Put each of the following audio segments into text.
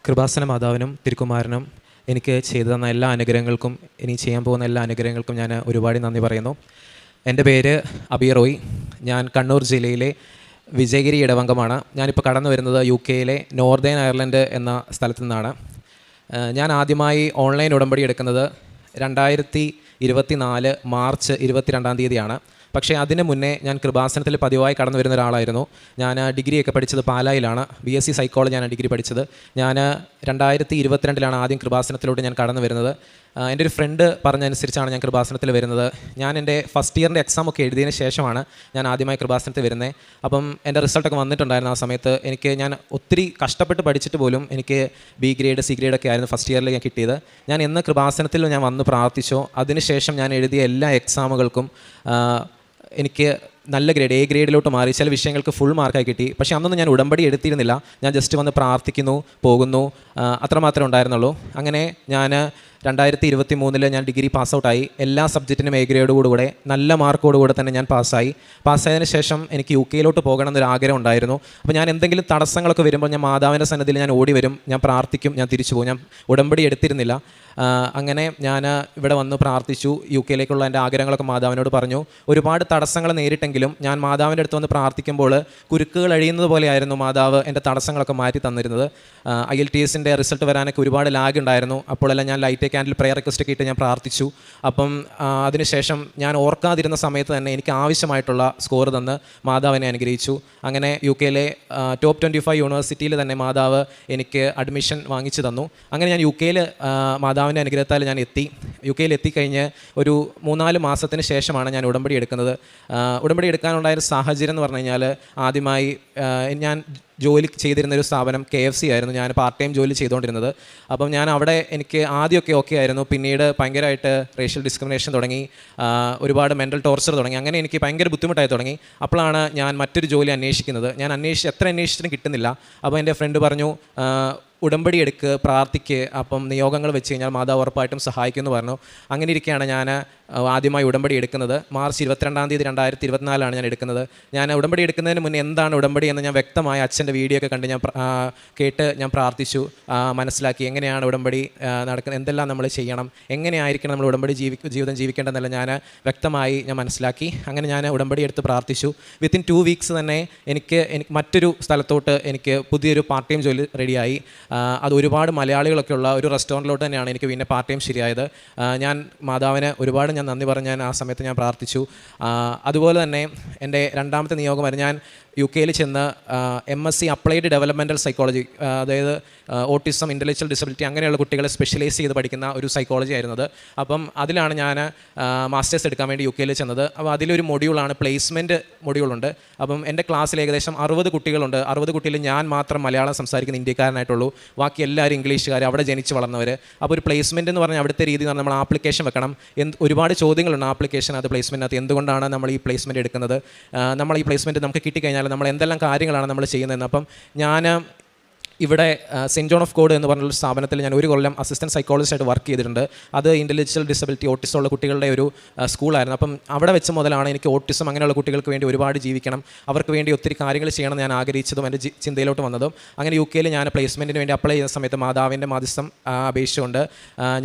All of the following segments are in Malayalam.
കൃപാസന മാതാവിനും തിരുക്കുമാരനും എനിക്ക് ചെയ്തു തന്ന എല്ലാ അനുഗ്രഹങ്ങൾക്കും ഇനി ചെയ്യാൻ പോകുന്ന എല്ലാ അനുഗ്രഹങ്ങൾക്കും ഞാൻ ഒരുപാട് നന്ദി പറയുന്നു. എൻ്റെ പേര് അബി റോയ്. ഞാൻ കണ്ണൂർ ജില്ലയിലെ വിജയഗിരി ഇടവങ്കമാണ്. ഞാനിപ്പോൾ കടന്നു വരുന്നത് UK നോർത്തേൺ അയർലൻഡ് എന്ന സ്ഥലത്തു നിന്നാണ്. ഞാൻ ആദ്യമായി ഓൺലൈൻ ഉടമ്പടി എടുക്കുന്നത് 2024 മാർച്ച് 22 പക്ഷേ അതിന് മുന്നേ ഞാൻ കൃപാസനത്തിൽ പതിവായി കടന്നു വരുന്ന ഒരാളായിരുന്നു. ഞാൻ ഡിഗ്രിയൊക്കെ പഠിച്ചത് പാലായിലാണ്. BSc സൈക്കോളജിയാണ് ഡിഗ്രി പഠിച്ചത്. ഞാൻ 2022 ആദ്യം കൃപാസനത്തിലോട്ട് ഞാൻ കടന്നു വരുന്നത്. എൻ്റെ ഒരു ഫ്രണ്ട് പറഞ്ഞനുസരിച്ചാണ് ഞാൻ കൃപാസനത്തിൽ വരുന്നത്. ഞാൻ എൻ്റെ ഫസ്റ്റ് ഇയറിൻ്റെ എക്സാം ഒക്കെ എഴുതിയതിന് ശേഷമാണ് ഞാൻ ആദ്യമായി കൃപാസനത്തിൽ വരുന്നത്. അപ്പം എൻ്റെ റിസൾട്ടൊക്കെ വന്നിട്ടുണ്ടായിരുന്നു. ആ സമയത്ത് ഞാൻ ഒത്തിരി കഷ്ടപ്പെട്ട് പഠിച്ചിട്ട് പോലും എനിക്ക് B ഗ്രേഡ് C ഗ്രേഡൊക്കെ ആയിരുന്നു ഫസ്റ്റ് ഇയറിൽ ഞാൻ കിട്ടിയത്. ഞാൻ എന്ന് കൃപാസനത്തിൽ ഞാൻ വന്ന് പ്രാർത്ഥിച്ചോ അതിനുശേഷം ഞാൻ എഴുതിയ എല്ലാ എക്സാമുകൾക്കും എനിക്ക് നല്ല ഗ്രേഡ് A ഗ്രേഡിലോട്ട് മാറി. ചില വിഷയങ്ങൾക്ക് ഫുൾ മാർക്കായി കിട്ടി. പക്ഷേ അന്നൊന്നും ഞാൻ ഉടമ്പടി എടുത്തിരുന്നില്ല. ഞാൻ ജസ്റ്റ് വന്ന് പ്രാർത്ഥിക്കുന്നു, പോകുന്നു, അത്രമാത്രമേ ഉണ്ടായിരുന്നുള്ളൂ. അങ്ങനെ ഞാൻ 2023 ഞാൻ ഡിഗ്രി പാസ് ഔട്ടായി. എല്ലാ സബ്ജക്റ്റിനും A ഗ്രേഡോടുകൂടെ നല്ല മാർക്കോടുകൂടെ തന്നെ ഞാൻ പാസ്സായതിനു ശേഷം എനിക്ക് UK പോകണം എന്നൊരു ആഗ്രഹം ഉണ്ടായിരുന്നു. അപ്പോൾ ഞാൻ എന്തെങ്കിലും തടസ്സങ്ങളൊക്കെ വരുമ്പോൾ ഞാൻ മാതാവിൻ്റെ സന്നിധിയിൽ ഞാൻ ഓടി വരും, ഞാൻ പ്രാർത്ഥിക്കും, ഞാൻ തിരിച്ചു പോകും. ഞാൻ ഉടമ്പടി എടുത്തിരുന്നില്ല. അങ്ങനെ ഞാൻ ഇവിടെ വന്ന് പ്രാർത്ഥിച്ചു. UK എൻ്റെ ആഗ്രഹങ്ങളൊക്കെ മാതാവിനോട് പറഞ്ഞു. ഒരുപാട് തടസ്സങ്ങൾ നേരിട്ടെങ്കിലും ഞാൻ മാതാവിൻ്റെ അടുത്ത് വന്ന് പ്രാർത്ഥിക്കുമ്പോൾ കുരുക്കുകൾ അഴിയുന്നത് പോലെയായിരുന്നു മാതാവ് എൻ്റെ തടസ്സങ്ങളൊക്കെ മാറ്റി തന്നിരുന്നത്. IELTSൻ്റെ റിസൾട്ട് വരാനൊക്കെ ഒരുപാട് ലാഗ് ഉണ്ടായിരുന്നു. അപ്പോഴെല്ലാം ഞാൻ ലൈറ്റ് ക്യാൻഡിൽ പ്രയർ റിക്വസ്റ്റൊക്കെ ഇട്ട് ഞാൻ പ്രാർത്ഥിച്ചു. അപ്പം അതിനുശേഷം ഞാൻ ഓർക്കാതിരുന്ന സമയത്ത് തന്നെ എനിക്ക് ആവശ്യമായിട്ടുള്ള സ്കോർ തന്ന് മാതാവിനെ അനുഗ്രഹിച്ചു. അങ്ങനെ UK ടോപ്പ് 25 യൂണിവേഴ്സിറ്റിയിൽ തന്നെ മാതാവ് എനിക്ക് അഡ്മിഷൻ വാങ്ങിച്ചു തന്നു. അങ്ങനെ ഞാൻ UK മാതാവിൻ്റെ അനുഗ്രഹത്താൽ ഞാൻ UK എത്തിക്കഴിഞ്ഞ് ഒരു 3-4 മാസത്തിന് ശേഷമാണ് ഞാൻ ഉടമ്പടി എടുക്കുന്നത്. ഉടമ്പടി എടുക്കാനുണ്ടായൊരു സാഹചര്യം എന്ന് പറഞ്ഞു കഴിഞ്ഞാൽ, ആദ്യമായി ഞാൻ ജോലി ചെയ്തിരുന്നൊരു സ്ഥാപനം KFC ആയിരുന്നു. ഞാൻ പാർട്ട് ടൈം ജോലി ചെയ്തുകൊണ്ടിരുന്നത്. അപ്പം ഞാൻ അവിടെ എനിക്ക് ആദ്യമൊക്കെ ഓക്കെ ആയിരുന്നു. പിന്നീട് ഭയങ്കരമായിട്ട് റേഷ്യൽ ഡിസ്ക്രിമിനേഷൻ തുടങ്ങി, ഒരുപാട് മെൻ്റൽ ടോർച്ചർ തുടങ്ങി. അങ്ങനെ എനിക്ക് ഭയങ്കര ബുദ്ധിമുട്ടായി തുടങ്ങി. അപ്പോഴാണ് ഞാൻ മറ്റൊരു ജോലി അന്വേഷിക്കുന്നത്. ഞാൻ എത്ര അന്വേഷിച്ചിട്ടും കിട്ടുന്നില്ല. അപ്പോൾ എൻ്റെ ഫ്രണ്ട് പറഞ്ഞു, ഉടമ്പടി എടുക്ക്, പ്രാർത്ഥിക്ക്, അപ്പം നിയോഗങ്ങൾ വെച്ച് കഴിഞ്ഞാൽ മാതാവ് ഉറപ്പായിട്ടും സഹായിക്കുമെന്ന് പറഞ്ഞു. അങ്ങനെ ഇരിക്കുകയാണ് ഞാൻ ആദ്യമായി ഉടമ്പടി എടുക്കുന്നത്. മാർച്ച് 22 2024 ഞാൻ എടുക്കുന്നത്. ഞാൻ ഉടമ്പടി എടുക്കുന്നതിന് മുന്നേ എന്താണ് ഉടമ്പടി എന്ന് ഞാൻ വ്യക്തമായ അച്ഛൻ്റെ വീഡിയോ ഒക്കെ കണ്ട് ഞാൻ കേട്ട് ഞാൻ പ്രാർത്ഥിച്ചു, മനസ്സിലാക്കി എങ്ങനെയാണ് ഉടമ്പടി നടക്കുന്നത്, എന്തെല്ലാം നമ്മൾ ചെയ്യണം, എങ്ങനെയായിരിക്കണം നമ്മൾ ഉടമ്പടി ജീവിതം ജീവിക്കേണ്ടതെന്നല്ല ഞാൻ വ്യക്തമായി ഞാൻ മനസ്സിലാക്കി. അങ്ങനെ ഞാൻ ഉടമ്പടി എടുത്ത് പ്രാർത്ഥിച്ചു. വിത്തിൻ 2 വീക്സ് തന്നെ എനിക്ക് മറ്റൊരു സ്ഥലത്തോട്ട് എനിക്ക് പുതിയൊരു പാർട്ട് ടൈം ജോലി റെഡിയായി. അത് ഒരുപാട് മലയാളികളൊക്കെ ഉള്ള ഒരു റെസ്റ്റോറൻറ്റിലോട്ട് തന്നെയാണ് എനിക്ക് പിന്നെ പാർട്ട് ടൈം ശരിയായത്. ഞാൻ മാതാവിന് ഒരുപാട് ഞാൻ നന്ദി പറഞ്ഞ് ആ സമയത്ത് ഞാൻ പ്രാർത്ഥിച്ചു. അതുപോലെ തന്നെ എൻ്റെ രണ്ടാമത്തെ നിയോഗമായിരുന്നു, ഞാൻ UK ചെന്ന് MSc അപ്ലൈഡ് ഡെവലപ്മെൻറ്റൽ സൈക്കോളജി, അതായത് ഓട്ടിസം, ഇൻ്റലക്ച്വൽ ഡിസബിലിറ്റി അങ്ങനെയുള്ള കുട്ടികളെ സ്പെഷ്യലൈസ് ചെയ്ത് പഠിക്കുന്ന ഒരു സൈക്കോളജി ആയിരുന്നത്. അപ്പം അതിലാണ് ഞാൻ മാസ്റ്റേഴ്സ് എടുക്കാൻ വേണ്ടി UK ചെന്നത്. അപ്പോൾ അതിലൊരു മൊഡ്യൂളാണ് പ്ലേസ്മെൻറ്റ് മൊഡ്യൂളുണ്ട്. അപ്പം എൻ്റെ ക്ലാസ്സിൽ ഏകദേശം 60 കുട്ടികളുണ്ട്. 60 കുട്ടിയിൽ ഞാൻ മാത്രം മലയാളം സംസാരിക്കുന്ന ഇന്ത്യക്കാരനായിട്ടുള്ളൂ. ബാക്കി എല്ലാവരും ഇംഗ്ലീഷുകാർ, അവിടെ ജനിച്ച് വളർന്നവർ. അപ്പോൾ ഒരു പ്ലേസ്മെൻറ്റ് എന്ന് പറഞ്ഞാൽ അവിടുത്തെ രീതി എന്ന് പറഞ്ഞാൽ നമ്മൾ ആപ്ലിക്കേഷൻ വെക്കണം. ഒരുപാട് ചോദ്യങ്ങളുണ്ട് ആപ്ലിക്കേഷൻ, അത് പ്ലേസ്മെൻറ്റിനകത്ത് എന്തുകൊണ്ടാണ് നമ്മൾ ഈ പ്ലേസ്മെൻറ്റ് എടുക്കുന്നത്, നമ്മൾ ഈ പ്ലേസ്മെൻറ്റ് നമുക്ക് കിട്ടിക്കഴിഞ്ഞാൽ നമ്മൾ എന്തെല്ലാം കാര്യങ്ങളാണ് നമ്മൾ ചെയ്യുന്നതെന്ന്. അപ്പം ഞാൻ ഇവിടെ സെൻറ്റ് ജോൺ ഓഫ് ഗോഡ് എന്ന് പറഞ്ഞൊരു സ്ഥാപനത്തിൽ ഞാൻ 1 കൊല്ലം അസിസ്റ്റൻറ്റ് സൈക്കോളജിസ്റ്റായിട്ട് വർക്ക് ചെയ്തിട്ടുണ്ട്. അത് ഇൻ്റലക്ച്വൽ ഡിസബിലിറ്റി, ഓട്ടിസം ഉള്ള കുട്ടികളുടെ ഒരു സ്കൂളായിരുന്നു. അപ്പം അവിടെ വെച്ച് മുതലാണ് എനിക്ക് ഓട്ടിസം അങ്ങനെയുള്ള കുട്ടികൾക്ക് വേണ്ടി ഒരുപാട് ജീവിക്കണം, അവർക്ക് വേണ്ടി ഒത്തിരി കാര്യങ്ങൾ ചെയ്യണം ഞാൻ ആഗ്രഹിച്ചതും എൻ്റെ ചിന്തയിലോട്ട് വന്നതും. അങ്ങനെ UK ഞാൻ പ്ലേസ്മെൻറ്റിന് വേണ്ടി അപ്ലൈ ചെയ്യുന്ന സമയത്ത് മാതാവിൻ്റെ മധ്യസ്ഥം അപേക്ഷിച്ചുകൊണ്ട്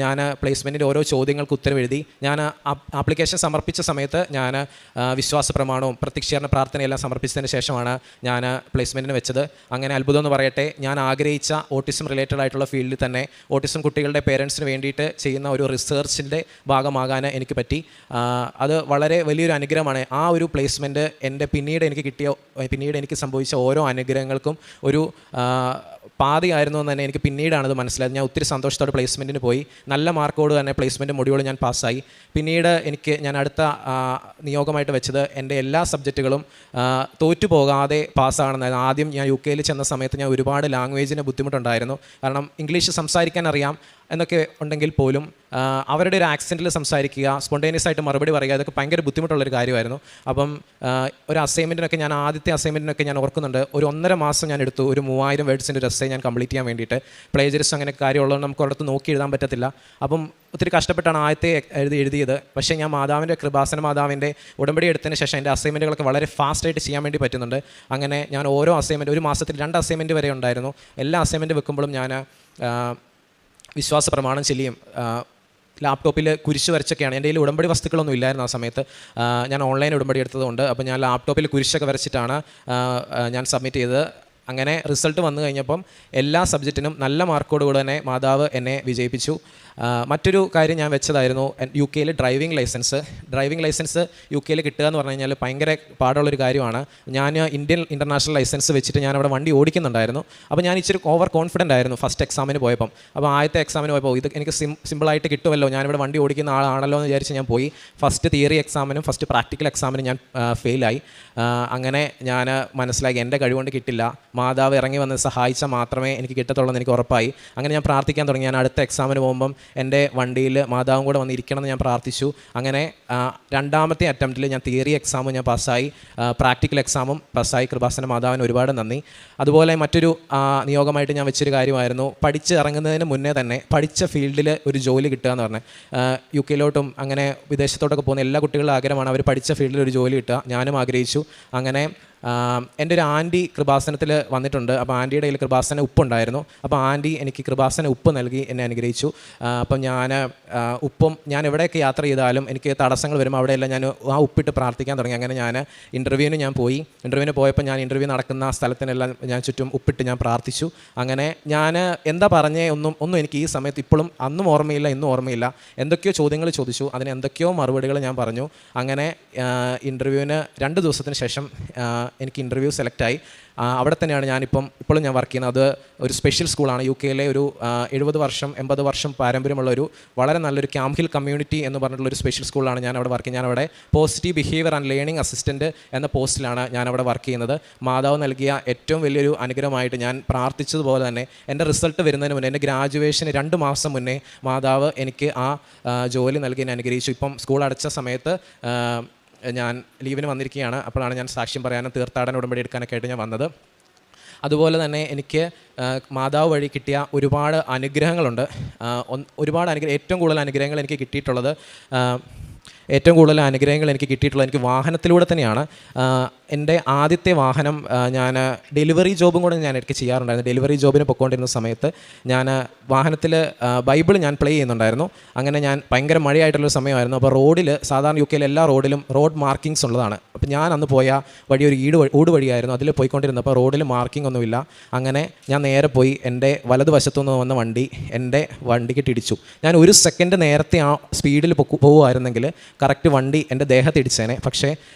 ഞാൻ പ്ലേസ്മെൻറ്റിൻ്റെ ഓരോ ചോദ്യങ്ങൾക്ക് ഉത്തരം എഴുതി. ഞാൻ ആപ്ലിക്കേഷൻ സമർപ്പിച്ച സമയത്ത് ഞാൻ വിശ്വാസ പ്രമാണവും പ്രത്യക്ഷീകരണ പ്രാർത്ഥനയെല്ലാം സമർപ്പിച്ചതിന് ശേഷമാണ് ഞാൻ പ്ലേസ്മെൻറ്റിന് വെച്ചത്. അങ്ങനെ അത്ഭുതം എന്ന് പറയട്ടെ, ഞാൻ ആഗ്രഹിച്ച ഓട്ടിസം റിലേറ്റഡ് ആയിട്ടുള്ള ഫീൽഡിൽ തന്നെ ഓട്ടിസം കുട്ടികളുടെ പേരൻസിന് വേണ്ടിയിട്ട് ചെയ്യുന്ന ഒരു റിസർച്ചിൻ്റെ ഭാഗമാകാൻ എനിക്ക് പറ്റി. അത് വളരെ വലിയൊരു അനുഗ്രഹമാണ്. ആ ഒരു പ്ലേസ്മെൻറ്റ് എൻ്റെ പിന്നീട് എനിക്ക് സംഭവിച്ച ഓരോ അനുഗ്രഹങ്ങൾക്കും ഒരു പാതയായിരുന്നു എന്ന് തന്നെ എനിക്ക് പിന്നീടാണത് മനസ്സിലായത്. ഞാൻ ഒത്തിരി സന്തോഷത്തോടെ പ്ലേസ്മെൻറ്റിന് പോയി. നല്ല മാർക്കോട് തന്നെ പ്ലേസ്മെൻറ്റ് മൊഡ്യൂൾ ഞാൻ പാസ്സായി. പിന്നീട് ഞാൻ അടുത്ത നിയോഗമായിട്ട് വെച്ചത് എൻ്റെ എല്ലാ സബ്ജക്റ്റുകളും തോറ്റുപോകാതെ പാസ്സാകണമെന്നായിരുന്നു. ആദ്യം ഞാൻ UK ചെന്ന സമയത്ത് ഞാൻ ഒരുപാട് ലാംഗ്വേജിന് ബുദ്ധിമുട്ടുണ്ടായിരുന്നു. കാരണം ഇംഗ്ലീഷ് സംസാരിക്കാൻ അറിയാം എന്നൊക്കെ ഉണ്ടെങ്കിൽ പോലും അവരുടെ ഒരു ആക്സെൻറ്റിൽ സംസാരിക്കുക, സ്പോണ്ടേനിയസ് ആയിട്ട് മറുപടി പറയുക, ഇതൊക്കെ ഭയങ്കര ബുദ്ധിമുട്ടുള്ളൊരു കാര്യമായിരുന്നു. അപ്പം ഒരു അസൈൻമെൻറ്റിനൊക്കെ ഞാൻ ആദ്യത്തെ അസൈൻമെൻറ്റിനൊക്കെ ഞാൻ ഓർക്കുന്നുണ്ട്, ഒരു 1.5 മാസം ഞാൻ എടുത്തു ഒരു 3000 വേർഡ്സിൻ്റെ ഒരു എസ്സേ ഞാൻ കംപ്ലീറ്റ് ചെയ്യാൻ വേണ്ടിയിട്ട്. പ്ലേജറിസം അങ്ങനെ കാര്യമുള്ളതുകൊണ്ട് നമുക്ക് ഒരിടത്ത് നോക്കി എഴുതാൻ പറ്റത്തില്ല. അപ്പം ഒത്തിരി കഷ്ടപ്പെട്ടാണ് ആദ്യത്തെ എഴുതിയത്. പക്ഷേ ഞാൻ മാതാവിൻ്റെ കൃപാസന മാതാവിൻ്റെ ഉടമ്പടി എടുത്തതിന് ശേഷം എൻ്റെ അസൈൻമെൻറ്റുകളൊക്കെ വളരെ ഫാസ്റ്റായിട്ട് ചെയ്യാൻ വേണ്ടി പറ്റുന്നുണ്ട്. അങ്ങനെ ഞാൻ ഓരോ അസൈൻമെൻറ്റ്, ഒരു മാസത്തിൽ 2 അസൈൻമെൻറ്റ് വരെ ഉണ്ടായിരുന്നു. എല്ലാ അസൈൻമെൻറ്റ് വെക്കുമ്പോഴും ഞാൻ വിശ്വാസ പ്രമാണം ചൊല്ലിയും ലാപ്ടോപ്പിൽ കുരിശ് വരച്ചൊക്കെയാണ്. എൻ്റെ കയ്യിൽ ഉടമ്പടി വസ്തുക്കളൊന്നും ഇല്ലായിരുന്നു ആ സമയത്ത്. ഞാൻ ഓൺലൈൻ ഉടമ്പടി എടുത്തതുകൊണ്ട് അപ്പോൾ ഞാൻ ലാപ്ടോപ്പിൽ കുരിശൊക്കെ വരച്ചിട്ടാണ് ഞാൻ സബ്മിറ്റ് ചെയ്തത്. അങ്ങനെ റിസൾട്ട് വന്നു കഴിഞ്ഞപ്പം എല്ലാ സബ്ജക്റ്റിനും നല്ല മാർക്കോടുകൂടി തന്നെ മാതാവ് എന്നെ വിജയിപ്പിച്ചു. മറ്റൊരു കാര്യം ഞാൻ വെച്ചതായിരുന്നു യു കെയിൽ ഡ്രൈവിംഗ് ലൈസൻസ് യു കെയിൽ കിട്ടുക എന്ന് പറഞ്ഞു കഴിഞ്ഞാൽ ഭയങ്കര പാടുള്ളൊരു കാര്യമാണ്. ഞാൻ ഇന്ത്യൻ ഇൻ്റർനാഷണൽ ലൈസൻസ് വെച്ചിട്ട് ഞാൻ അവിടെ വണ്ടി ഓടിക്കുന്നുണ്ടായിരുന്നു. അപ്പോൾ ഞാൻ ഇച്ചിരി ഓവർ കോൺഫിഡൻ്റ് ആയിരുന്നു ഫസ്റ്റ് എക്സാമിന് പോയപ്പം. അപ്പോൾ ആദ്യത്തെ എക്സാമിന് പോയപ്പോൾ ഇത് എനിക്ക് സിമ്പിളായിട്ട് കിട്ടുമല്ലോ, ഞാനിവിടെ വണ്ടി ഓടിക്കുന്ന ആളാണല്ലോ എന്ന് വിചാരിച്ച് ഞാൻ പോയി. ഫസ്റ്റ് തിയറി എക്സാമിനും ഫസ്റ്റ് പ്രാക്ടിക്കൽ എക്സാമിനും ഞാൻ ഫെയിലായി. അങ്ങനെ ഞാൻ മനസ്സിലാക്കി എൻ്റെ കഴിവുകൊണ്ട് കിട്ടില്ല, മാതാവ് ഇറങ്ങി വന്ന് സഹായിച്ചാൽ മാത്രമേ എനിക്ക് കിട്ടത്തുള്ളൂ എന്ന് എനിക്ക് ഉറപ്പായി. അങ്ങനെ ഞാൻ പ്രാർത്ഥിക്കാൻ തുടങ്ങി. ഞാൻ അടുത്ത എക്സാമിന് പോകുമ്പം എൻ്റെ വണ്ടിയിൽ മാതാവും കൂടെ വന്നിരിക്കണം എന്ന് ഞാൻ പ്രാർത്ഥിച്ചു. അങ്ങനെ 2ാമത്തെ അറ്റംപ്റ്റിൽ ഞാൻ തിയറി എക്സാമും ഞാൻ പാസ്സായി, പ്രാക്ടിക്കൽ എക്സാമും പാസ്സായി. കൃപാസന മാതാവിന് ഒരുപാട് നന്ദി. അതുപോലെ മറ്റൊരു നിയോഗമായിട്ട് ഞാൻ വെച്ചൊരു കാര്യമായിരുന്നു, പഠിച്ച് ഇറങ്ങുന്നതിന് മുന്നേ തന്നെ പഠിച്ച ഫീൽഡിൽ ഒരു ജോലി കിട്ടുക എന്ന് പറഞ്ഞാൽ. യു കെയിലോട്ടും അങ്ങനെ വിദേശത്തോട്ടൊക്കെ പോകുന്ന എല്ലാ കുട്ടികളുടെ ആഗ്രഹമാണ് അവർ പഠിച്ച ഫീൽഡിൽ ഒരു ജോലി കിട്ടുക. ഞാനും ആഗ്രഹിച്ചു. അങ്ങനെ എൻ്റെ ഒരു ആൻറ്റി കൃപാസനത്തിൽ വന്നിട്ടുണ്ട്. അപ്പോൾ ആൻറ്റിയുടെ കയ്യിൽ കൃപാസന ഉപ്പുണ്ടായിരുന്നു. അപ്പോൾ ആൻറ്റി എനിക്ക് കൃപാസന ഉപ്പ് നൽകി എന്നെ അനുഗ്രഹിച്ചു. അപ്പം ഞാൻ ഉപ്പും ഞാൻ എവിടെയൊക്കെ യാത്ര ചെയ്താലും എനിക്ക് തടസ്സങ്ങൾ വരുമ്പോൾ അവിടെയെല്ലാം ഞാൻ ആ ഉപ്പിട്ട് പ്രാർത്ഥിക്കാൻ തുടങ്ങി. അങ്ങനെ ഞാൻ ഇൻ്റർവ്യൂവിന് പോയി. ഇൻ്റർവ്യൂവിന് പോയപ്പോൾ ഞാൻ ഇൻ്റർവ്യൂ നടക്കുന്ന സ്ഥലത്തിനെല്ലാം ഞാൻ ചുറ്റും ഉപ്പിട്ട് ഞാൻ പ്രാർത്ഥിച്ചു. അങ്ങനെ ഞാൻ എന്താ പറഞ്ഞേ ഒന്നും എനിക്ക് ഈ സമയത്ത് ഇപ്പോഴും അന്നും ഓർമ്മയില്ല, ഇന്നും ഓർമ്മയില്ല. എന്തൊക്കെയോ ചോദ്യങ്ങൾ ചോദിച്ചു, അതിന് എന്തൊക്കെയോ മറുപടികൾ ഞാൻ പറഞ്ഞു. അങ്ങനെ ഇൻ്റർവ്യൂവിന് 2 ദിവസത്തിന് ശേഷം എനിക്ക് ഇൻ്റർവ്യൂ സെലക്റ്റായി. അവിടെ തന്നെയാണ് ഇപ്പോഴും ഞാൻ വർക്ക് ചെയ്യുന്നത്. അത് ഒരു സ്പെഷ്യൽ സ്കൂളാണ്, യു കെയിലെ ഒരു 80 വർഷം പാരമ്പര്യമുള്ളൊരു വളരെ നല്ലൊരു ക്യാമ്പ് ഹിൽ കമ്മ്യൂണിറ്റി എന്ന് പറഞ്ഞിട്ടുള്ളൊരു സ്പെഷ്യൽ സ്കൂളാണ് ഞാൻ അവിടെ വർക്ക് ചെയ്യുന്നത്. ഞാൻ അവിടെ positive behaviour and learning assistant എന്ന പോസ്റ്റിലാണ് ഞാൻ അവിടെ വർക്ക് ചെയ്യുന്നത്. മാതാവ് നൽകിയ ഏറ്റവും വലിയൊരു അനുഗ്രഹമായിട്ട് ഞാൻ പ്രാർത്ഥിച്ചതുപോലെ തന്നെ എൻ്റെ റിസൾട്ട് വരുന്നതിന് മുന്നേ, എൻ്റെ ഗ്രാജുവേഷന് 2 മാസം മുന്നേ മാതാവ് എനിക്ക് ആ ജോലി നൽകി എന്നെ അനുഗ്രഹിച്ചു. ഇപ്പം സ്കൂൾ അടച്ച സമയത്ത് ഞാൻ ലീവിന് വന്നിരിക്കുകയാണ്. അപ്പോഴാണ് ഞാൻ സാക്ഷ്യം പറയാനും തീർത്ഥാടന ഉടമ്പടി എടുക്കാനൊക്കെ ആയിട്ട് ഞാൻ വന്നത്. അതുപോലെ തന്നെ എനിക്ക് മാതാവ് വഴി കിട്ടിയ ഒരുപാട് അനുഗ്രഹങ്ങളുണ്ട്. ഏറ്റവും കൂടുതൽ അനുഗ്രഹങ്ങൾ എനിക്ക് കിട്ടിയിട്ടുള്ളത് എനിക്ക് വാഹനത്തിലൂടെ തന്നെയാണ്. എൻ്റെ ആദ്യത്തെ വാഹനം ഞാൻ ഡെലിവറി ജോബും കൂടെ ഞാൻ എനിക്ക് ചെയ്യാറുണ്ടായിരുന്നു. ഡെലിവറി ജോബിന് പൊയ്ക്കൊണ്ടിരുന്ന സമയത്ത് ഞാൻ വാഹനത്തിൽ ബൈബിൾ ഞാൻ പ്ലേ ചെയ്യുന്നുണ്ടായിരുന്നു. അങ്ങനെ ഞാൻ ഭയങ്കര മഴയായിട്ടുള്ളൊരു സമയമായിരുന്നു. അപ്പോൾ റോഡിൽ സാധാരണ യു കെയിലെ എല്ലാ റോഡിലും റോഡ് മാർക്കിങ്സ് ഉള്ളതാണ്. അപ്പോൾ ഞാൻ അന്ന് പോയ വഴി ഒരു ഊട് വഴിയായിരുന്നു. അതിൽ പോയിക്കൊണ്ടിരുന്നപ്പോൾ റോഡിൽ മാർക്കിംഗ് ഒന്നുമില്ല. അങ്ങനെ ഞാൻ നേരെ പോയി എൻ്റെ വലതുവശത്തുനിന്ന് വന്ന വണ്ടി എൻ്റെ വണ്ടിക്ക് ഇടിച്ചു. ഞാൻ 1 സെക്കൻഡ് നേരത്തെ ആ സ്പീഡിൽ പോകുമായിരുന്നെങ്കിൽ കറക്റ്റ് വണ്ടി എൻ്റെ ദേഹത്ത് ഇടിച്ചേനെ. പക്ഷേ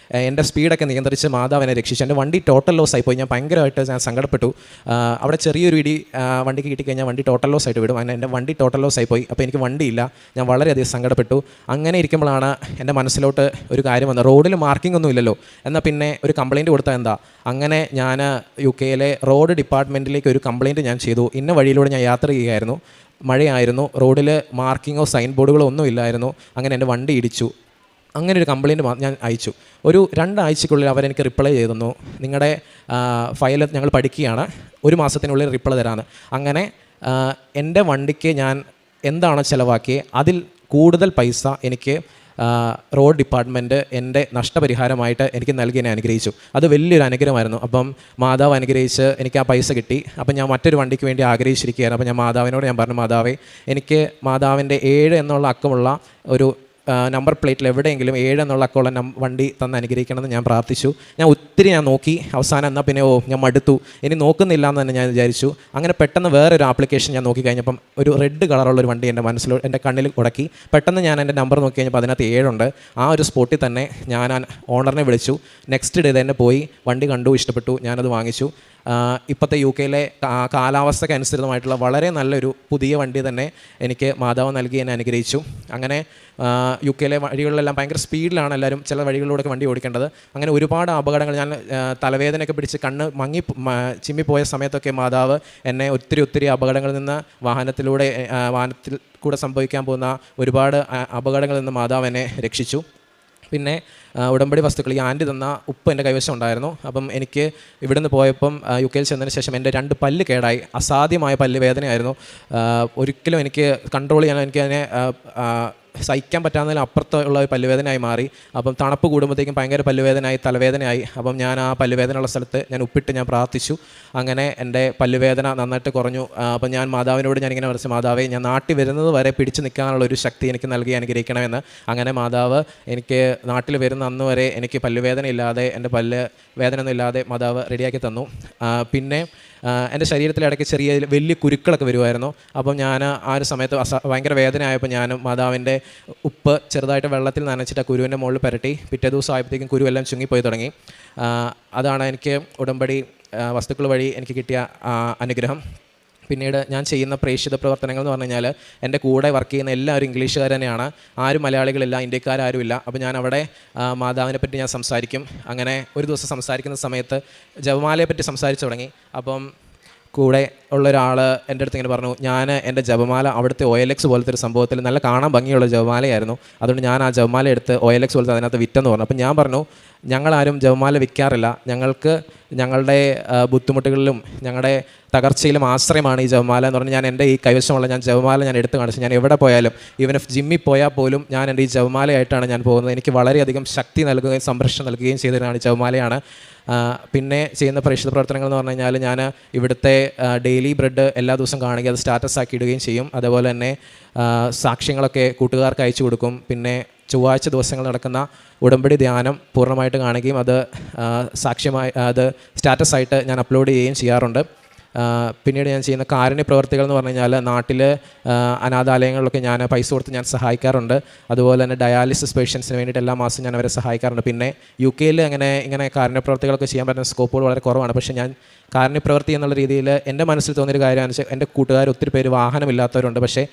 എൻ്റെ സ്പീഡൊക്കെ നിയന്ത്രിച്ച് മാതാവിനെ രക്ഷിച്ചു. എൻ്റെ വണ്ടി ടോട്ടൽ ലോസ് ആയിപ്പോയി. ഞാൻ ഭയങ്കരമായിട്ട് സങ്കടപ്പെട്ടു. അവിടെ ചെറിയൊരു ഇടി വണ്ടിക്ക് കിട്ടിക്കഴിഞ്ഞാൽ വണ്ടി ടോട്ടൽ ലോസ് ആയിട്ട് വിടും. അങ്ങനെ എൻ്റെ വണ്ടി ടോട്ടൽ ലോസ് ആയിപ്പോയി. അപ്പോൾ എനിക്ക് വണ്ടിയില്ല. ഞാൻ വളരെയധികം സങ്കടപ്പെട്ടു. അങ്ങനെ ഇരിക്കുമ്പോഴാണ് എൻ്റെ മനസ്സിലോട്ട് ഒരു കാര്യം വന്നത്, റോഡിൽ മാർക്കിംഗ് ഒന്നും ഇല്ലല്ലോ, എന്നാൽ പിന്നെ ഒരു കംപ്ലയിൻറ്റ് കൊടുത്താൽ എന്താ. അങ്ങനെ ഞാൻ യു കെയിലെ റോഡ് ഡിപ്പാർട്ട്മെൻറ്റിലേക്ക് ഒരു കംപ്ലയിൻറ്റ് ഞാൻ ചെയ്തു. ഇന്ന വഴിയിലൂടെ ഞാൻ യാത്ര ചെയ്യുകയായിരുന്നു, മഴയായിരുന്നു, റോഡിൽ മാർക്കിങ്ങോ സൈൻ ബോർഡുകളോ ഒന്നും ഇല്ലായിരുന്നു. അങ്ങനെ എൻ്റെ വണ്ടി ഇടിച്ചു. അങ്ങനെ ഒരു കംപ്ലയിൻറ്റ് ഞാൻ അയച്ചു. ഒരു 2 ആഴ്ചയ്ക്കുള്ളിൽ അവരെനിക്ക് റിപ്ലൈ ചെയ്തു, നിങ്ങളുടെ ഫയൽ ഞങ്ങൾ പഠിക്കുകയാണ്, 1 മാസത്തിനുള്ളിൽ റിപ്ലൈ തരാമെന്ന്. അങ്ങനെ എൻ്റെ വണ്ടിക്ക് ഞാൻ എന്താണോ ചിലവാക്കിയത് അതിൽ കൂടുതൽ പൈസ എനിക്ക് റോഡ് ഡിപ്പാർട്ട്മെൻറ്റ് എൻ്റെ നഷ്ടപരിഹാരമായിട്ട് എനിക്ക് നൽകി എന്നെ അനുഗ്രഹിച്ചു. അത് വലിയൊരു അനുഗ്രഹമായിരുന്നു. അപ്പം മാതാവ് അനുഗ്രഹിച്ച് എനിക്ക് ആ പൈസ കിട്ടി. അപ്പം ഞാൻ മറ്റൊരു വണ്ടിക്ക് വേണ്ടി ആഗ്രഹിച്ചിരിക്കുകയായിരുന്നു. അപ്പം ഞാൻ മാതാവിനോട് പറഞ്ഞു, മാതാവേ എനിക്ക് മാതാവിൻ്റെ 7 എന്നുള്ള അക്കമുള്ള ഒരു നമ്പർ പ്ലേറ്റിൽ എവിടെയെങ്കിലും 7 എന്നുള്ള അക്കമുള്ള വണ്ടി തന്ന് അനുഗ്രഹിക്കണമെന്ന് ഞാൻ പ്രാർത്ഥിച്ചു. ഞാൻ നോക്കി. അവസാനം എന്നാൽ പിന്നെ ഞാൻ മടുത്തു, ഇനി നോക്കുന്നില്ല എന്ന് തന്നെ ഞാൻ വിചാരിച്ചു. അങ്ങനെ പെട്ടെന്ന് വേറൊരു ആപ്ലിക്കേഷൻ ഞാൻ നോക്കി കഴിഞ്ഞപ്പം ഒരു റെഡ് കളറുള്ളൊരു വണ്ടി എൻ്റെ കണ്ണിൽ ഉടക്കി. പെട്ടെന്ന് ഞാൻ എൻ്റെ നമ്പർ നോക്കി കഴിഞ്ഞപ്പോൾ അതിനകത്ത് 7 ഉണ്ട്. ആ ഒരു സ്പോട്ടിൽ തന്നെ ഞാൻ ഓണറിനെ വിളിച്ചു. നെക്സ്റ്റ് ഡേ തന്നെ പോയി വണ്ടി കണ്ടു, ഇഷ്ടപ്പെട്ടു, ഞാനത് വാങ്ങിച്ചു. ഇപ്പോഴത്തെ യു കെയിലെ കാലാവസ്ഥയ്ക്ക് അനുസൃതമായിട്ടുള്ള വളരെ നല്ലൊരു പുതിയ വണ്ടി തന്നെ എനിക്ക് മാതാവ് നൽകി എന്നെ അനുഗ്രഹിച്ചു. അങ്ങനെ യു കെയിലെ വഴികളിലെല്ലാം ഭയങ്കര സ്പീഡിലാണ് എല്ലാവരും ചില വഴികളിലൂടെ വണ്ടി ഓടിക്കേണ്ടത്. അങ്ങനെ ഒരുപാട് അപകടങ്ങൾ, ഞാൻ തലവേദനയൊക്കെ പിടിച്ച് കണ്ണ് ചിമ്മിപ്പോയ സമയത്തൊക്കെ മാതാവ് എന്നെ ഒത്തിരി അപകടങ്ങളിൽ നിന്ന് വാഹനത്തിൽ കൂടെ സംഭവിക്കാൻ പോകുന്ന ഒരുപാട് അപകടങ്ങളിൽ നിന്ന് മാതാവ് എന്നെ രക്ഷിച്ചു. പിന്നെ ഉടമ്പടി വസ്തുക്കൾ, ഈ ആൻറ്റി തന്ന ഉപ്പ് എൻ്റെ കൈവശം ഉണ്ടായിരുന്നു. അപ്പം എനിക്ക് ഇവിടുന്ന് പോയപ്പം യു കെയിൽ ചെന്നതിന് ശേഷം എൻ്റെ 2 പല്ല് കേടായി. അസാധ്യമായ പല്ല് വേദനയായിരുന്നു. ഒരിക്കലും എനിക്ക് കൺട്രോൾ ചെയ്യാൻ, എനിക്കതിനെ സഹിക്കാൻ പറ്റാവുന്നതിന് അപ്പുറത്തുള്ള ഒരു പല്ലുവേദനയായി മാറി. അപ്പം തണുപ്പ് കൂടുമ്പോഴത്തേക്കും ഭയങ്കര പല്ലുവേദനയായി, തലവേദനയായി. അപ്പം ഞാൻ ആ പല്ലുവേദനയുള്ള സ്ഥലത്ത് ഉപ്പിട്ട് ഞാൻ പ്രാർത്ഥിച്ചു. അങ്ങനെ എൻ്റെ പല്ലുവേദന നന്നായിട്ട് കുറഞ്ഞു. അപ്പം ഞാൻ മാതാവിനോട് ഞാനിങ്ങനെ പറഞ്ഞു, മാതാവേ, ഞാൻ നാട്ടിൽ വരുന്നത് വരെ പിടിച്ച് നിൽക്കാനുള്ള ഒരു ശക്തി എനിക്ക് നൽകി അനുഗ്രഹിക്കണമെന്ന്. അങ്ങനെ മാതാവ് എനിക്ക് നാട്ടിൽ വരുന്ന അന്ന് വരെ എനിക്ക് പല്ലുവേദന ഇല്ലാതെ, എൻ്റെ പല്ല് വേദനയൊന്നും ഇല്ലാതെ മാതാവ് റെഡിയാക്കി തന്നു. പിന്നെ എൻ്റെ ശരീരത്തിലിടയ്ക്ക് വലിയ കുരുക്കളൊക്കെ വരുമായിരുന്നു. അപ്പം ഞാൻ ആ ഒരു സമയത്ത് ഭയങ്കര വേദനയായപ്പോൾ ഞാൻ മാതാവിൻ്റെ ഉപ്പ് ചെറുതായിട്ട് വെള്ളത്തിൽ നനച്ചിട്ട് ആ കുരുവിൻ്റെ മുകളിൽ പുരട്ടി. പിറ്റേ ദിവസം ആയപ്പോഴത്തേക്കും കുരുവെല്ലാം ചുങ്ങിപ്പോയി തുടങ്ങി. അതാണ് എനിക്ക് ഉടമ്പടി വസ്തുക്കൾ വഴി എനിക്ക് കിട്ടിയ അനുഗ്രഹം. പിന്നീട് ഞാൻ ചെയ്യുന്ന പ്രേക്ഷിത പ്രവർത്തനങ്ങൾ എന്ന് പറഞ്ഞു കഴിഞ്ഞാൽ, എൻ്റെ കൂടെ വർക്ക് ചെയ്യുന്ന എല്ലാവരും ഇംഗ്ലീഷുകാർ തന്നെയാണ്. ആരും മലയാളികളില്ല, ഇന്ത്യക്കാരും ഇല്ല. അപ്പോൾ ഞാൻ അവിടെ മാതാവിനെ പറ്റി ഞാൻ സംസാരിക്കും. അങ്ങനെ ഒരു ദിവസം സംസാരിക്കുന്ന സമയത്ത് ജപമാലയെ പറ്റി സംസാരിച്ചു തുടങ്ങി. അപ്പം കൂടെ ഉള്ള ഒരാൾ എൻ്റെ അടുത്ത് ഇങ്ങനെ പറഞ്ഞു, ഞാൻ എൻ്റെ ജപമാല അവിടുത്തെ OLX പോലത്തെ ഒരു സംഭവത്തിൽ നല്ല കാണാൻ ഭംഗിയുള്ള ജപമാലയായിരുന്നു, അതുകൊണ്ട് ഞാൻ ആ ജപമാല എടുത്ത് OLX പോലത്തെ അതിനകത്ത് വിറ്റെന്ന് പറഞ്ഞു. അപ്പം ഞാൻ പറഞ്ഞു, ഞങ്ങളാരും ജപമാല വിൽക്കാറില്ല, ഞങ്ങൾക്ക് ഞങ്ങളുടെ ബുദ്ധിമുട്ടുകളിലും ഞങ്ങളുടെ തകർച്ചയിലും ആശ്രയമാണ് ഈ ജപമാല എന്ന് പറഞ്ഞ് ഞാൻ എൻ്റെ ഈ കൈവശമുള്ള ജപമാല ഞാൻ എടുത്ത് കാണിച്ചു. ഞാൻ എവിടെ പോയാലും, ഈവൻ ജിമ്മിൽ പോയാൽ പോലും ഞാൻ എൻ്റെ ഈ ജപമാലയായിട്ടാണ് ഞാൻ പോകുന്നത്. എനിക്ക് വളരെയധികം ശക്തി നൽകുകയും സംരക്ഷണം നൽകുകയും ചെയ്തതിനാണ് ഈ ജപമാലയാണ്. പിന്നെ ചെയ്യുന്ന പ്രേക്ഷിത പ്രവർത്തനങ്ങൾ എന്ന് പറഞ്ഞു കഴിഞ്ഞാൽ, ഞാൻ ഇവിടുത്തെ ഡെയിലി ബ്രെഡ് എല്ലാ ദിവസവും കാണുകയും അത് സ്റ്റാറ്റസ് ആക്കി ഇടുകയും ചെയ്യും. അതേപോലെ തന്നെ സാക്ഷ്യങ്ങളൊക്കെ കൂട്ടുകാർക്ക് അയച്ചു കൊടുക്കും. പിന്നെ ചൊവ്വാഴ്ച ദിവസങ്ങൾ നടക്കുന്ന ഉടമ്പടി ധ്യാനം പൂർണ്ണമായിട്ട് കാണുകയും അത് സാക്ഷ്യമായി അത് സ്റ്റാറ്റസായിട്ട് ഞാൻ അപ്ലോഡ് ചെയ്യുകയും ചെയ്യാറുണ്ട്. പിന്നീട് ഞാൻ ചെയ്യുന്ന കാരുണ്യ പ്രവർത്തികൾ എന്ന് പറഞ്ഞു കഴിഞ്ഞാൽ, നാട്ടിൽ അനാഥാലയങ്ങളിലൊക്കെ ഞാൻ പൈസ കൊടുത്ത് ഞാൻ സഹായിക്കാറുണ്ട്. അതുപോലെ തന്നെ ഡയാലിസിസ് പേഷ്യൻസിന് വേണ്ടിയിട്ട് എല്ലാ മാസവും ഞാൻ അവരെ സഹായിക്കാറുണ്ട്. പിന്നെ യു കെയിൽ ഇങ്ങനെ കാരുണ്യ പ്രവർത്തികളൊക്കെ ചെയ്യാൻ പറ്റുന്ന സ്കോപ്പുകൾ വളരെ കുറവാണ്. പക്ഷേ ഞാൻ കാരുണ്യപ്രവൃത്തി എന്നുള്ള രീതിയിൽ എൻ്റെ മനസ്സിൽ തോന്നിയൊരു കാര്യമാണ് വെച്ചാൽ, എൻ്റെ കൂട്ടുകാർ ഒത്തിരി പേര് വാഹനമില്ലാത്തവരുണ്ട്. പക്ഷേ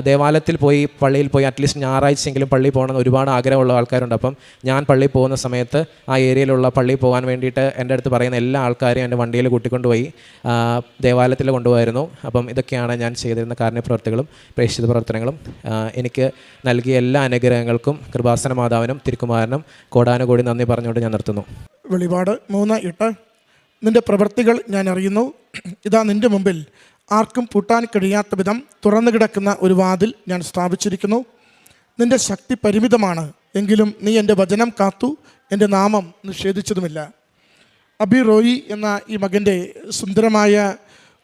ദേവാലയത്തിൽ പോയി, പള്ളിയിൽ പോയി അറ്റ്ലീസ്റ്റ് ഞായറാഴ്ചയെങ്കിലും പള്ളിയിൽ പോകണമെന്ന് ഒരുപാട് ആഗ്രഹമുള്ള ആൾക്കാരുണ്ട്. അപ്പം ഞാൻ പള്ളിയിൽ പോകുന്ന സമയത്ത് ആ ഏരിയയിലുള്ള പള്ളിയിൽ പോകാൻ വേണ്ടിയിട്ട് എൻ്റെ അടുത്ത് പറയുന്ന എല്ലാ ആൾക്കാരെയും എൻ്റെ വണ്ടിയിൽ കൂട്ടിക്കൊണ്ടുപോയി ദേവാലയത്തിൽ കൊണ്ടുപോയിരുന്നു. അപ്പം ഇതൊക്കെയാണ് ഞാൻ ചെയ്തിരുന്ന കാരുണ്യപ്രവർത്തികളും പ്രേക്ഷിത പ്രവർത്തനങ്ങളും. എനിക്ക് നൽകിയ എല്ലാ അനുഗ്രഹങ്ങൾക്കും കൃപാസന മാതാവിനും തിരുക്കുമാരനും കോടാനുകോടി നന്ദി പറഞ്ഞുകൊണ്ട് ഞാൻ നിർത്തുന്നു. വെളിപാട് 3:8 നിൻ്റെ പ്രവൃത്തികൾ ഞാൻ അറിയുന്നു, ഇതാ നിൻ്റെ മുമ്പിൽ ആർക്കും പൂട്ടാൻ കഴിയാത്ത വിധം തുറന്നു കിടക്കുന്ന ഒരു വാതിൽ ഞാൻ സ്ഥാപിച്ചിരിക്കുന്നു. നിൻ്റെ ശക്തി പരിമിതമാണ്, എങ്കിലും നീ എൻ്റെ വചനം കാത്തു, എൻ്റെ നാമം നിഷേധിച്ചതുമില്ല. അബി റോയി എന്ന ഈ മകൻ്റെ സുന്ദരമായ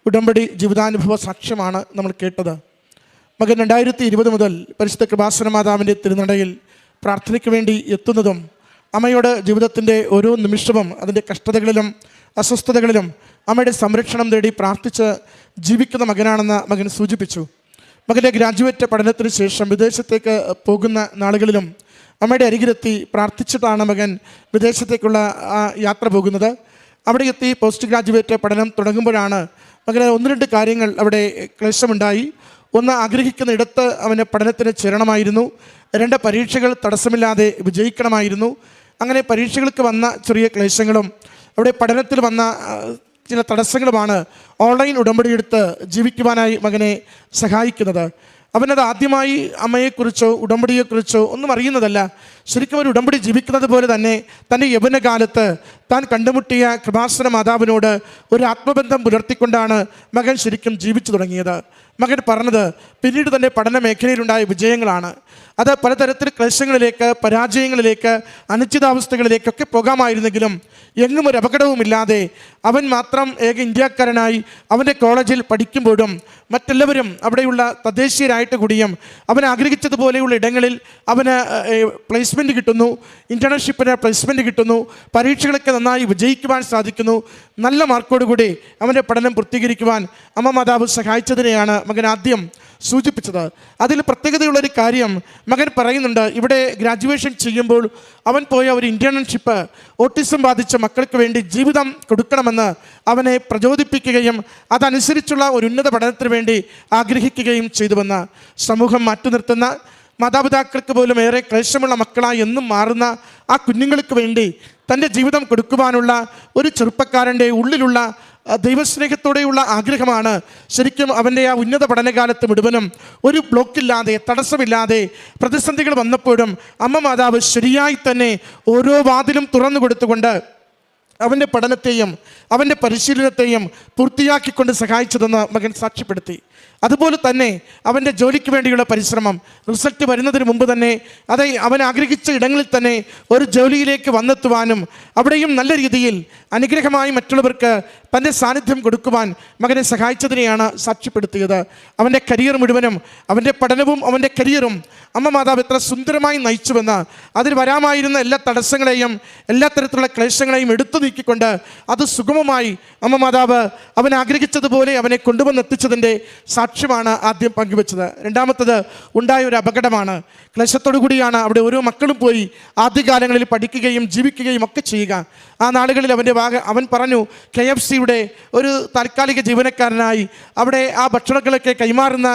ഉടമ്പടി ജീവിതാനുഭവ സാക്ഷ്യമാണ് നമ്മൾ കേട്ടത്. മകൻ 2020 മുതൽ പരിശുദ്ധ കൃപാസന മാതാവിൻ്റെ തിരുനടയിൽ പ്രാർത്ഥനയ്ക്ക് വേണ്ടി എത്തുന്നതും അമ്മയോട് ജീവിതത്തിൻ്റെ ഓരോ നിമിഷവും അതിൻ്റെ കഷ്ടതകളിലും അസ്വസ്ഥതകളിലും അമ്മയുടെ സംരക്ഷണം തേടി പ്രാർത്ഥിച്ച് ജീവിക്കുന്ന മകനാണെന്ന് മകൻ സൂചിപ്പിച്ചു. മകൻ്റെ ഗ്രാജുവേറ്റ് പഠനത്തിന് ശേഷം വിദേശത്തേക്ക് പോകുന്ന നാളുകളിലും അമ്മയുടെ അരികിലെത്തി പ്രാർത്ഥിച്ചിട്ടാണ് മകൻ വിദേശത്തേക്കുള്ള യാത്ര പോകുന്നത്. അവിടെ എത്തി പോസ്റ്റ് ഗ്രാജുവേറ്റ് പഠനം തുടങ്ങുമ്പോഴാണ് മകന് 1-2 കാര്യങ്ങൾ അവിടെ ക്ലേശമുണ്ടായി. ഒന്ന്, ആഗ്രഹിക്കുന്ന ഇടത്ത് അവന് പഠനത്തിന് ചേരണമായിരുന്നു. 2, പരീക്ഷകൾ തടസ്സമില്ലാതെ വിജയിക്കണമായിരുന്നു. അങ്ങനെ പരീക്ഷകൾക്ക് വന്ന ചെറിയ ക്ലേശങ്ങളും അവിടെ പഠനത്തിൽ വന്ന ചില തടസ്സങ്ങളുമാണ് ഓൺലൈൻ ഉടമ്പടിയെടുത്ത് ജീവിക്കുവാനായി മകനെ സഹായിക്കുന്നത്. അവനത് ആദ്യമായി അമ്മയെക്കുറിച്ചോ ഉടമ്പടിയെക്കുറിച്ചോ ഒന്നും അറിയുന്നതല്ല. ശരിക്കും ഒരു ഉടമ്പടി ജീവിക്കുന്നത് പോലെ തന്നെ തൻ്റെ യൗവനകാലത്ത് താൻ കണ്ടുമുട്ടിയ കൃപാസന മാതാവിനോട് ഒരു ആത്മബന്ധം പുലർത്തിക്കൊണ്ടാണ് മകൻ ശരിക്കും ജീവിച്ചു തുടങ്ങിയത്. മകൻ പറഞ്ഞത് പിന്നീട് തന്നെ പഠന മേഖലയിലുണ്ടായ വിജയങ്ങളാണ്. അത് പലതരത്തിൽ ക്ലേശങ്ങളിലേക്ക്, പരാജയങ്ങളിലേക്ക്, അനിശ്ചിതാവസ്ഥകളിലേക്കൊക്കെ പോകാമായിരുന്നെങ്കിലും എങ്ങും ഒരു അപകടവുമില്ലാതെ അവൻ മാത്രം ഏക ഇന്ത്യക്കാരനായി അവൻ്റെ കോളേജിൽ പഠിക്കുമ്പോഴും മറ്റെല്ലാവരും അവിടെയുള്ള തദ്ദേശീയരായിട്ട് കൂടിയും അവൻ ആഗ്രഹിച്ചതുപോലെയുള്ള ഇടങ്ങളിൽ അവന് പ്ലേസ്മെൻറ്റ് കിട്ടുന്നു, ഇൻറ്റേൺഷിപ്പിന് പ്ലേസ്മെൻറ്റ് കിട്ടുന്നു, പരീക്ഷകളൊക്കെ നന്നായി വിജയിക്കുവാൻ സാധിക്കുന്നു. നല്ല മാർക്കോടുകൂടി അവൻ്റെ പഠനം പൂർത്തീകരിക്കുവാൻ അമ്മ മാതാവ് സഹായിച്ചതിനെയാണ് മകൻ ആദ്യം സൂചിപ്പിച്ചത്. അതിൽ പ്രത്യേകതയുള്ളൊരു കാര്യം മകൻ പറയുന്നുണ്ട്. ഇവിടെ ഗ്രാജുവേഷൻ ചെയ്യുമ്പോൾ അവൻ പോയ ഒരു ഇൻറ്റേൺഷിപ്പ് ഓട്ടിസം ബാധിച്ച മക്കൾക്ക് വേണ്ടി ജീവിതം കൊടുക്കണമെന്ന് അവനെ പ്രചോദിപ്പിക്കുകയും അതനുസരിച്ചുള്ള ഒരു ഉന്നത പഠനത്തിന് വേണ്ടി ആഗ്രഹിക്കുകയും ചെയ്തുവെന്ന്. സമൂഹം മാറ്റി നിർത്തുന്ന, മാതാപിതാക്കൾക്ക് പോലും ഏറെ ക്ലേശമുള്ള മക്കളായി എന്നും മാറുന്ന ആ കുഞ്ഞുങ്ങൾക്ക് വേണ്ടി തൻ്റെ ജീവിതം കൊടുക്കുവാനുള്ള ഒരു ചെറുപ്പക്കാരൻ്റെ ഉള്ളിലുള്ള ദൈവസ്നേഹത്തോടെയുള്ള ആഗ്രഹമാണ് ശരിക്കും അവൻ്റെ ആ ഉന്നത പഠനകാലത്ത് മുഴുവനും ഒരു ബ്ലോക്കില്ലാതെ, തടസ്സമില്ലാതെ പ്രതിസന്ധികൾ വന്നപ്പോഴും അമ്മ മാതാവ് ശരിയായി തന്നെ ഓരോ വാതിലും തുറന്നു കൊടുത്തുകൊണ്ട് അവൻ്റെ പഠനത്തെയും അവൻ്റെ പരിശീലനത്തെയും പൂർത്തിയാക്കിക്കൊണ്ട് സഹായിച്ചതെന്ന് മകൻ സാക്ഷ്യപ്പെടുത്തി. അതുപോലെ തന്നെ അവൻ്റെ ജോലിക്ക് വേണ്ടിയുള്ള പരിശ്രമം, റിസൾട്ട് വരുന്നതിന് മുമ്പ് തന്നെ അവൻ ആഗ്രഹിച്ച ഇടങ്ങളിൽ തന്നെ ഒരു ജോലിയിലേക്ക് വന്നെത്തുവാനും അവിടെയും നല്ല രീതിയിൽ അനുഗ്രഹമായി മറ്റുള്ളവർക്ക് തൻ്റെ സാന്നിധ്യം കൊടുക്കുവാൻ മകനെ സഹായിച്ചതിനെയാണ് സാക്ഷ്യപ്പെടുത്തിയത്. അവൻ്റെ കരിയർ മുഴുവനും, അവൻ്റെ പഠനവും അവൻ്റെ കരിയറും അമ്മ മാതാവ് എത്ര സുന്ദരമായി നയിച്ചുവെന്ന്, അതിൽ വരാമായിരുന്ന എല്ലാ തടസ്സങ്ങളെയും എല്ലാ തരത്തിലുള്ള ക്ലേശങ്ങളെയും എടുത്തു നീക്കിക്കൊണ്ട് അത് സുഗമമായി അമ്മ മാതാവ് അവൻ ആഗ്രഹിച്ചതുപോലെ അവനെ കൊണ്ടുവന്നെത്തിച്ചതിൻ്റെ സാക്ഷ്യമാണ് ആദ്യം പങ്കുവെച്ചത്. രണ്ടാമത്തത് ഉണ്ടായ ഒരു അപകടമാണ്. ക്ലേശത്തോടു കൂടിയാണ് അവിടെ ഓരോ മക്കളും പോയി ആദ്യകാലങ്ങളിൽ പഠിക്കുകയും ജീവിക്കുകയും ഒക്കെ ചെയ്യുക. ആ നാളുകളിൽ അവൻ പറഞ്ഞു, KFCയുടെ ഒരു താൽക്കാലിക ജീവനക്കാരനായി അവിടെ ആ ഭക്ഷണങ്ങളൊക്കെ കൈമാറുന്ന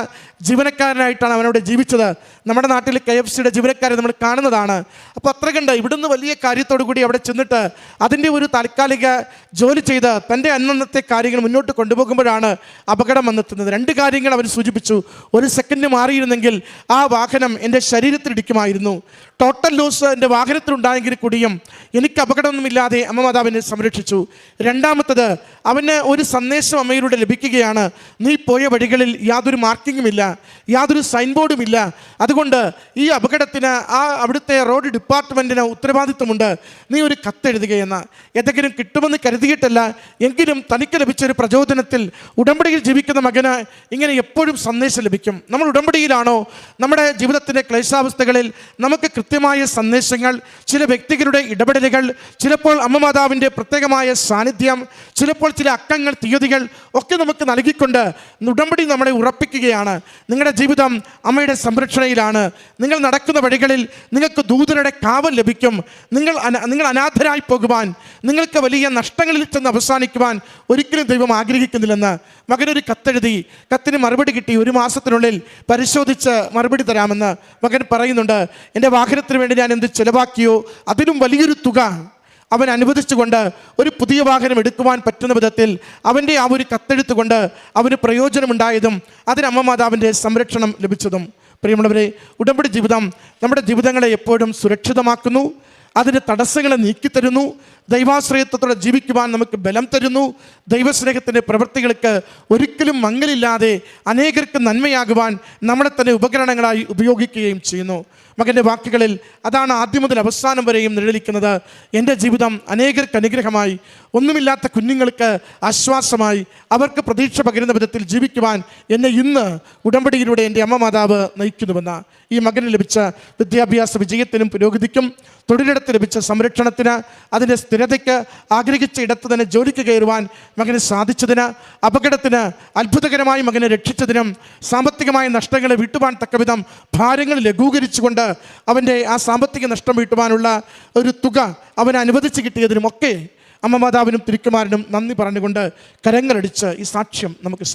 ജീവനക്കാരനായിട്ടാണ് അവനവിടെ ജീവിച്ചത്. നമ്മുടെ നാട്ടിൽ KFCയുടെ ജീവനക്കാരെ നമ്മൾ കാണുന്നതാണ്. അപ്പോൾ അത്ര കണ്ട് ഇവിടുന്ന് വലിയ കാര്യത്തോടു കൂടി അവിടെ ചെന്നിട്ട് അതിൻ്റെ ഒരു താൽക്കാലിക ജോലി ചെയ്ത് തൻ്റെ അന്നത്തെ കാര്യങ്ങൾ മുന്നോട്ട് കൊണ്ടുപോകുമ്പോഴാണ് അപകടം വന്നെത്തുന്നത്. രണ്ട് കാര്യങ്ങൾ അവൻ സൂചിപ്പിച്ചു. ഒരു സെക്കൻഡ് മാറിയിരുന്നെങ്കിൽ ആ വാഹനം എൻ്റെ ശരീരത്തിലിടിക്കുമായിരുന്നു. ടോട്ടൽ ലോസ് എൻ്റെ വാഹനത്തിലുണ്ടായെങ്കിൽ കൂടിയും എനിക്ക് അപകടമൊന്നുമില്ലാതെ അമ്മ മാതാവിനെ സംരക്ഷിച്ചു. രണ്ടാമത്തത്, അവന് ഒരു സന്ദേശം അമ്മയിലൂടെ ലഭിക്കുകയാണ്. നീ പോയ വഴികളിൽ യാതൊരു മാർക്കിങ്ങുമില്ല, യാതൊരു സൈൻ ബോർഡുമില്ല. അതുകൊണ്ട് ഈ അപകടത്തിന് അവിടുത്തെ റോഡ് ഡിപ്പാർട്ട്മെൻറ്റിന് ഉത്തരവാദിത്വമുണ്ട്. നീ ഒരു കത്തെഴുതുകയെന്ന്. എന്തെങ്കിലും കിട്ടുമെന്ന് കരുതിയിട്ടല്ല, എങ്കിലും തനിക്ക് ലഭിച്ചൊരു പ്രചോദനത്തിൽ ഉടമ്പടിയിൽ ജീവിക്കുന്ന മകന് ഇങ്ങനെ എപ്പോഴും സന്ദേശം ലഭിക്കും. നമ്മൾ ഉടമ്പടിയിലാണോ നമ്മുടെ ജീവിതത്തിൻ്റെ ക്ലേശാവസ്ഥകളിൽ നമുക്ക് കൃത്യമായ സന്ദേശങ്ങൾ, ചില വ്യക്തികളുടെ ഇടപെടലുകൾ, ചിലപ്പോൾ അമ്മ മാതാവിൻ്റെ പ്രത്യേകമായ സാന്നിധ്യം, ചിലപ്പോൾ ചില അക്കങ്ങൾ, തീയതികൾ ഒക്കെ നമുക്ക് നൽകിക്കൊണ്ട് ഉടമ്പടി നമ്മളെ ഉറപ്പിക്കുകയാണ്. നിങ്ങളുടെ ജീവിതം അമ്മയുടെ സംരക്ഷണയിലാണ്. നിങ്ങൾ നടക്കുന്ന വഴികളിൽ നിങ്ങൾക്ക് ദൂതരുടെ കാവൽ ലഭിക്കും. നിങ്ങൾ അനാഥരായി പോകുവാൻ, നിങ്ങൾക്ക് വലിയ നഷ്ടങ്ങളിൽ ചെന്ന് അവസാനിക്കുവാൻ ഒരിക്കലും ദൈവം ആഗ്രഹിക്കുന്നില്ലെന്ന് മകനൊരു കത്തെഴുതി. കത്തിന് മറുപടി കിട്ടി. 1 മാസത്തിനുള്ളിൽ പരിശോധിച്ച് മറുപടി തരാമെന്ന് മകൻ പറയുന്നുണ്ട്. എൻ്റെ വാഹനത്തിന് വേണ്ടി ഞാൻ എന്ത് ചിലവാക്കിയോ അതിലും വലിയൊരു തുക അവൻ അനുവദിച്ചുകൊണ്ട് ഒരു പുതിയ വാഹനം എടുക്കുവാൻ പറ്റുന്ന വിധത്തിൽ അവൻ്റെ ആ ഒരു കത്തെഴുത്തുകൊണ്ട് അവന് പ്രയോജനമുണ്ടായതും അതിന് അമ്മ മാതാവിൻ്റെ സംരക്ഷണം ലഭിച്ചതും. പ്രിയമുള്ളവരെ, ഉടമ്പടി ജീവിതം നമ്മുടെ ജീവിതങ്ങളെ എപ്പോഴും സുരക്ഷിതമാക്കുന്നു, അതിൻ്റെ തടസ്സങ്ങളെ നീക്കിത്തരുന്നു, ദൈവാശ്രയത്വത്തോടെ ജീവിക്കുവാൻ നമുക്ക് ബലം തരുന്നു, ദൈവസ്നേഹത്തിൻ്റെ പ്രവൃത്തികൾക്ക് ഒരിക്കലും മങ്ങലില്ലാതെ അനേകർക്ക് നന്മയാകുവാൻ നമ്മളെ തന്നെ ഉപകരണങ്ങളായി ഉപയോഗിക്കുകയും ചെയ്യുന്നു. മകൻ്റെ വാക്കുകളിൽ അതാണ് ആദ്യം മുതൽ അവസാനം വരെയും നിഴലിക്കുന്നത്. എൻ്റെ ജീവിതം അനേകർക്ക് അനുഗ്രഹമായി, ഒന്നുമില്ലാത്ത കുഞ്ഞുങ്ങൾക്ക് ആശ്വാസമായി, അവർക്ക് പ്രതീക്ഷ പകരുന്ന വിധത്തിൽ ജീവിക്കുവാൻ എന്നെ ഇന്ന് ഉടമ്പടിയിലൂടെ എൻ്റെ അമ്മ മാതാവ് നയിക്കുന്നുവെന്ന്. ഈ മകന് ലഭിച്ച വിദ്യാഭ്യാസ വിജയത്തിനും പുരോഗതിക്കും, തൊഴിലിടത്ത് ലഭിച്ച സംരക്ഷണത്തിന്, അതിൻ്റെ സ്ഥിരതയ്ക്ക്, ആഗ്രഹിച്ച ഇടത്ത് തന്നെ ജോലിക്ക് കയറുവാൻ മകന് സാധിച്ചതിന്, അപകടത്തിന് അത്ഭുതകരമായി മകനെ രക്ഷിച്ചതിനും, സാമ്പത്തികമായ നഷ്ടങ്ങളെ വീട്ടുവാൻ തക്കവിധം ഭാരങ്ങൾ ലഘൂകരിച്ചുകൊണ്ട് അവൻ്റെ ആ സാമ്പത്തിക നഷ്ടം വീട്ടുവാനുള്ള ഒരു തുക അവന് അനുവദിച്ച് കിട്ടിയതിനുമൊക്കെ അമ്മ മാതാവിനും തിരുക്കുമാരനും നന്ദി പറഞ്ഞുകൊണ്ട് കരങ്ങളടിച്ച് ഈ സാക്ഷ്യം നമുക്ക്